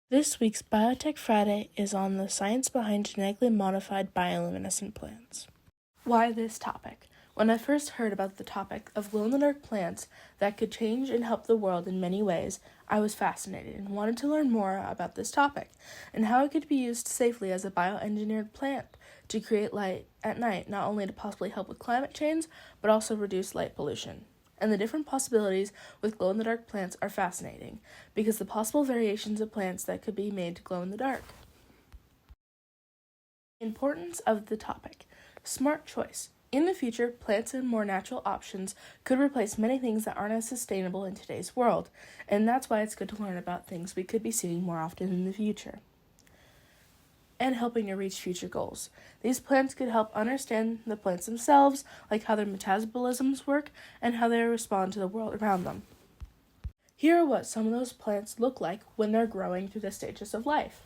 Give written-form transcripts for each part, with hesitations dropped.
This week's Biotech Friday is on the science behind genetically modified bioluminescent plants. Why this topic? When I first heard about the topic of glow-in-the-dark plants that could change and help the world in many ways, I was fascinated and wanted to learn more about this topic and how it could be used safely as a bioengineered plant to create light at night, not only to possibly help with climate change, but also reduce light pollution. And the different possibilities with glow-in-the-dark plants are fascinating, because the possible variations of plants that could be made to glow in the dark. Importance of the topic. Smart choice. In the future, plants and more natural options could replace many things that aren't as sustainable in today's world, and that's why it's good to learn about things we could be seeing more often in the future. And helping to reach future goals. These plants could help understand the plants themselves, like how their metabolisms work and how they respond to the world around them. Here are what some of those plants look like when they're growing through the stages of life.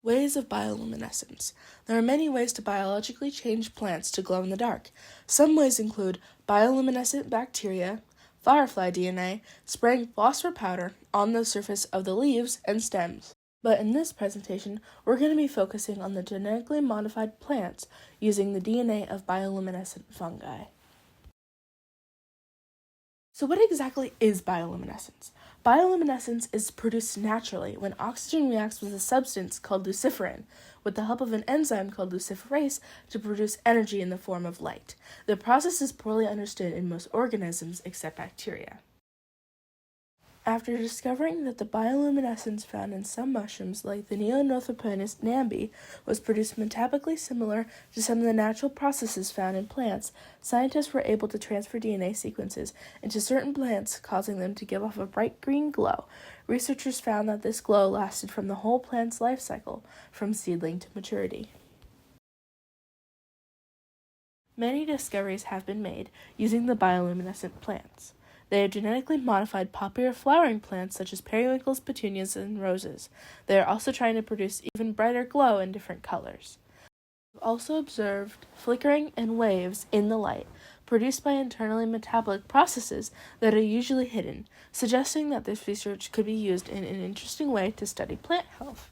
Ways of bioluminescence. There are many ways to biologically change plants to glow in the dark. Some ways include bioluminescent bacteria, firefly DNA, spraying phosphor powder on the surface of the leaves and stems. But in this presentation, we're going to be focusing on the genetically modified plants using the DNA of bioluminescent fungi. So what exactly is bioluminescence? Bioluminescence is produced naturally when oxygen reacts with a substance called luciferin, with the help of an enzyme called luciferase, to produce energy in the form of light. The process is poorly understood in most organisms except bacteria. After discovering that the bioluminescence found in some mushrooms, like the Neonothroponus nambi, was produced metabolically similar to some of the natural processes found in plants, scientists were able to transfer DNA sequences into certain plants, causing them to give off a bright green glow. Researchers found that this glow lasted from the whole plant's life cycle, from seedling to maturity. Many discoveries have been made using the bioluminescent plants. They have genetically modified popular flowering plants such as periwinkles, petunias, and roses. They are also trying to produce even brighter glow in different colors. We've also observed flickering and waves in the light, produced by internally metabolic processes that are usually hidden, suggesting that this research could be used in an interesting way to study plant health.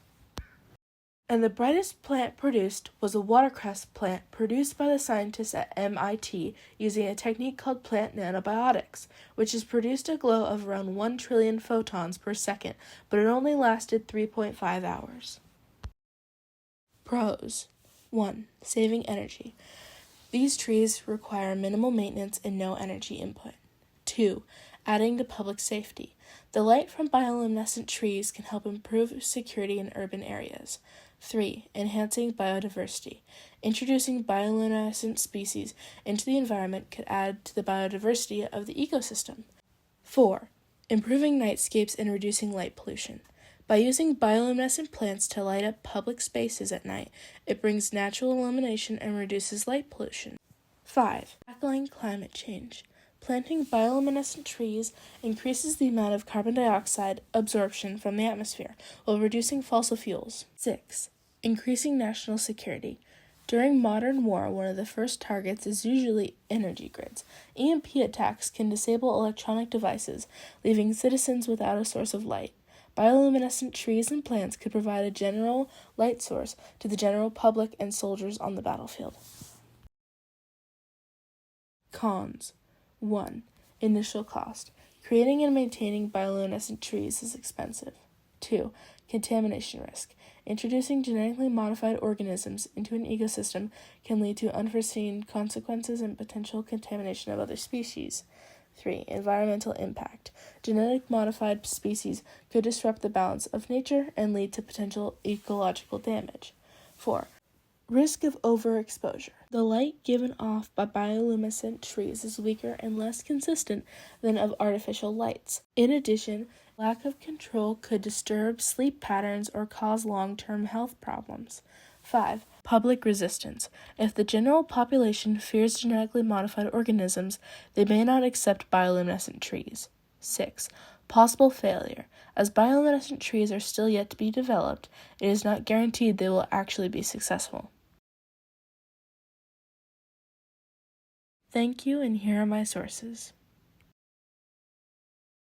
And the brightest plant produced was a watercress plant produced by the scientists at MIT using a technique called plant nanobiotics, which has produced a glow of around 1 trillion photons per second, but it only lasted 3.5 hours. Pros. 1. Saving energy. These trees require minimal maintenance and no energy input. 2. Adding to public safety. The light from bioluminescent trees can help improve security in urban areas. 3. Enhancing biodiversity. Introducing bioluminescent species into the environment could add to the biodiversity of the ecosystem. 4. Improving nightscapes and reducing light pollution. By using bioluminescent plants to light up public spaces at night, it brings natural illumination and reduces light pollution. 5. Tackling climate change. Planting bioluminescent trees increases the amount of carbon dioxide absorption from the atmosphere while reducing fossil fuels. 6. Increasing national security. During modern war, one of the first targets is usually energy grids. EMP attacks can disable electronic devices, leaving citizens without a source of light. Bioluminescent trees and plants could provide a general light source to the general public and soldiers on the battlefield. Cons. 1. Initial cost. Creating and maintaining bioluminescent trees is expensive. 2. Contamination risk. Introducing genetically modified organisms into an ecosystem can lead to unforeseen consequences and potential contamination of other species. 3. Environmental impact. Genetic modified species could disrupt the balance of nature and lead to potential ecological damage. 4. Risk of overexposure. The light given off by bioluminescent trees is weaker and less consistent than of artificial lights. In addition, lack of control could disturb sleep patterns or cause long-term health problems. 5. Public resistance. If the general population fears genetically modified organisms, they may not accept bioluminescent trees. 6. Possible failure. As bioluminescent trees are still yet to be developed, it is not guaranteed they will actually be successful. Thank you, and here are my sources.